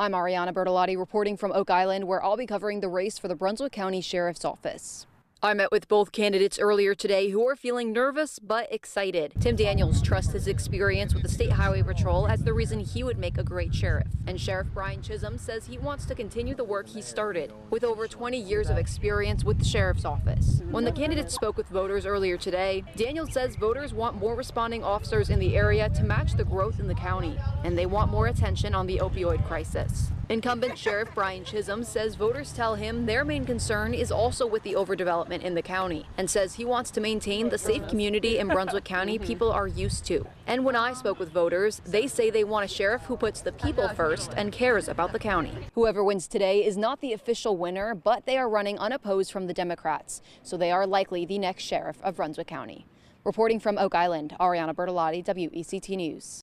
I'm Ariana Bertolotti reporting from Oak Island, where I'll be covering the race for the Brunswick County Sheriff's Office. I met with both candidates earlier today who are feeling nervous but excited. Tim Daniels trusts his experience with the State Highway Patrol as the reason he would make a great sheriff. And Sheriff Brian Chism says he wants to continue the work he started with over 20 years of experience with the Sheriff's Office. When the candidates spoke with voters earlier today, Daniels says voters want more responding officers in the area to match the growth in the county, and they want more attention on the opioid crisis. Incumbent Sheriff Brian Chism says voters tell him their main concern is also with the overdevelopment in the county, and says he wants to maintain the safe community in Brunswick County people are used to. And when I spoke with voters, they say they want a sheriff who puts the people first and cares about the county. Whoever wins today is not the official winner, but they are running unopposed from the Democrats, so they are likely the next sheriff of Brunswick County. Reporting from Oak Island, Ariana Bertolotti, WECT News.